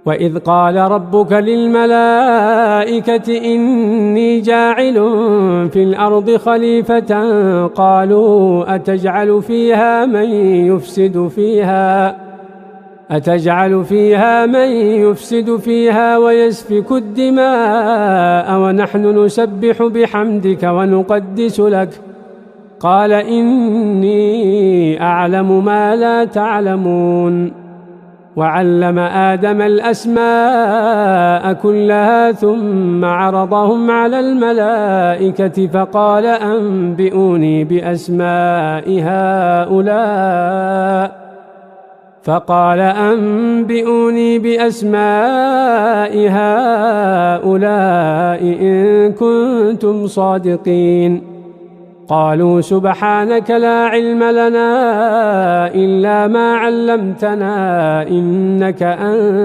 وإذ قال ربك للملائكة إني جاعل في الأرض خليفة قالوا أتجعل فيها من يفسد فيها ويسفك الدماء ونحن نسبح بحمدك ونقدس لك قال إني أعلم ما لا تعلمون وعلم آدم الأسماء كلها ثم عرضهم على الملائكة فقال أنبئوني بأسماء هؤلاء إن كنتم صادقين قالوا سبحانك لا علم لنا إلا ما علمتنا إنك أنت